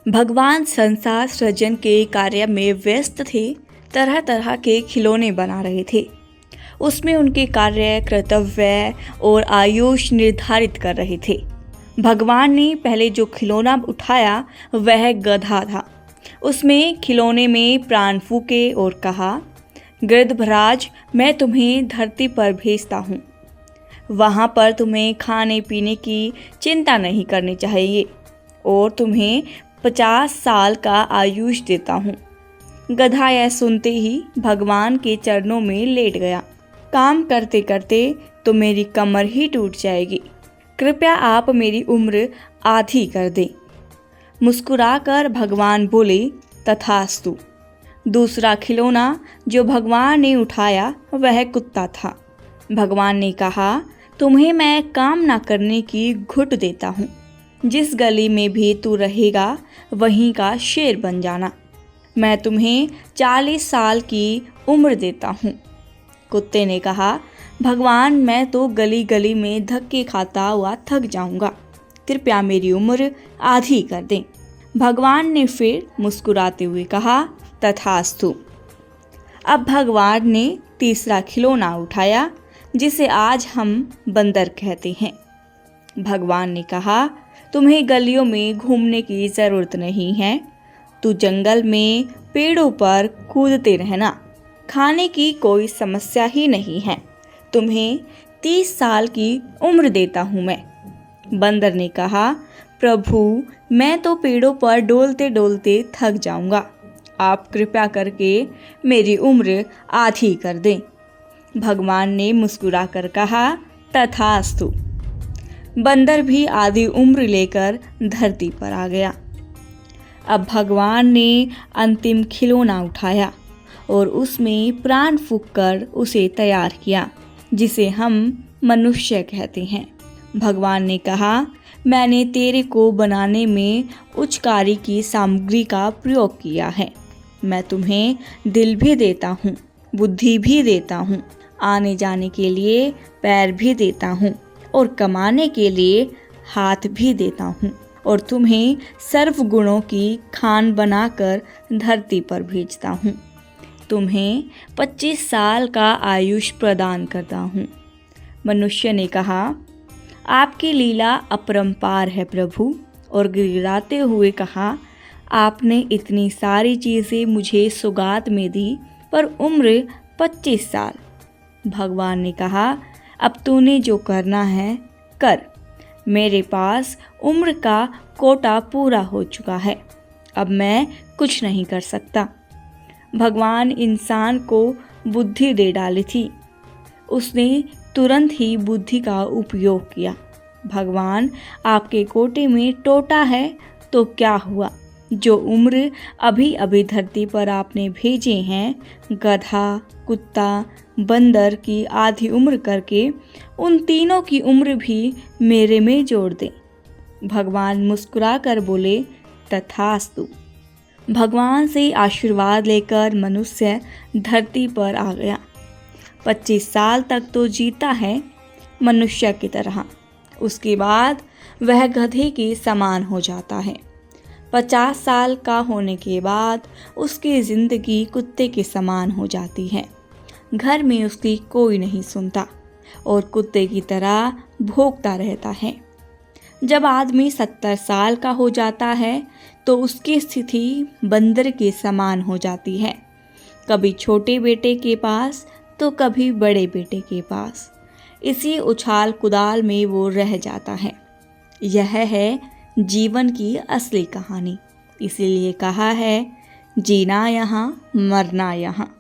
भगवान संसार सृजन के कार्य में व्यस्त थे, तरह तरह के खिलौने बना रहे थे। उसमें उनके कार्य, कर्तव्य और आयुष निर्धारित कर रहे थे। भगवान ने पहले जो खिलौना उठाया वह गधा था। उसमें खिलौने में प्राण फूके और कहा, गिरधराज, मैं तुम्हें धरती पर भेजता हूँ। वहाँ पर तुम्हें खाने पीने की चिंता नहीं करनी चाहिए और तुम्हें 50 साल का आयुष देता हूँ। गधा यह सुनते ही भगवान के चरणों में लेट गया। काम करते करते तो मेरी कमर ही टूट जाएगी। कृपया आप मेरी उम्र आधी कर दें। मुस्कुराकर भगवान बोले, तथास्तु। दूसरा खिलौना जो भगवान ने उठाया वह कुत्ता था। भगवान ने कहा, तुम्हें मैं काम ना करने की घुट देता हूँ। जिस गली में भी तू रहेगा वहीं का शेर बन जाना। मैं तुम्हें 40 साल की उम्र देता हूँ। कुत्ते ने कहा, भगवान, मैं तो गली गली में धक्के खाता हुआ थक जाऊंगा। कृपया मेरी उम्र आधी कर दें। भगवान ने फिर मुस्कुराते हुए कहा, तथास्तु। अब भगवान ने तीसरा खिलौना उठाया जिसे आज हम बंदर कहते हैं। भगवान ने कहा, तुम्हें गलियों में घूमने की ज़रूरत नहीं है। तू जंगल में पेड़ों पर कूदते रहना। खाने की कोई समस्या ही नहीं है। तुम्हें 30 साल की उम्र देता हूँ मैं। बंदर ने कहा, प्रभु, मैं तो पेड़ों पर डोलते डोलते थक जाऊंगा। आप कृपया करके मेरी उम्र आधी कर दें। भगवान ने मुस्कुराकर कहा, तथास्तु। बंदर भी आधी उम्र लेकर धरती पर आ गया। अब भगवान ने अंतिम खिलौना उठाया और उसमें प्राण फूंककर उसे तैयार किया, जिसे हम मनुष्य कहते हैं। भगवान ने कहा, मैंने तेरे को बनाने में उच्चकारी की सामग्री का प्रयोग किया है। मैं तुम्हें दिल भी देता हूँ, बुद्धि भी देता हूँ, आने जाने के लिए पैर भी देता हूँ और कमाने के लिए हाथ भी देता हूँ और तुम्हें सर्व गुणों की खान बनाकर धरती पर भेजता हूँ। तुम्हें 25 साल का आयुष प्रदान करता हूँ। मनुष्य ने कहा, आपकी लीला अपरंपार है प्रभु, और गिड़गिड़ाते हुए कहा, आपने इतनी सारी चीज़ें मुझे सौगात में दी, पर उम्र 25 साल। भगवान ने कहा, अब तूने जो करना है कर। मेरे पास उम्र का कोटा पूरा हो चुका है। अब मैं कुछ नहीं कर सकता। भगवान इंसान को बुद्धि दे डाली थी। उसने तुरंत ही बुद्धि का उपयोग किया। भगवान, आपके कोटे में टोटा है तो क्या हुआ? जो उम्र अभी अभी धरती पर आपने भेजे हैं, गधा, कुत्ता, बंदर की आधी उम्र करके उन तीनों की उम्र भी मेरे में जोड़ दें। भगवान मुस्कुराकर बोले, तथास्तु। भगवान से आशीर्वाद लेकर मनुष्य धरती पर आ गया। 25 साल तक तो जीता है मनुष्य की तरह। उसके बाद वह गधे के समान हो जाता है। 50 साल का होने के बाद उसकी ज़िंदगी कुत्ते के समान हो जाती है। घर में उसकी कोई नहीं सुनता और कुत्ते की तरह भौंकता रहता है। जब आदमी 70 साल का हो जाता है तो उसकी स्थिति बंदर के समान हो जाती है। कभी छोटे बेटे के पास तो कभी बड़े बेटे के पास। इसी उछाल कुदाल में वो रह जाता है। यह है जीवन की असली कहानी। इसीलिए कहा है, जीना यहाँ, मरना यहाँ।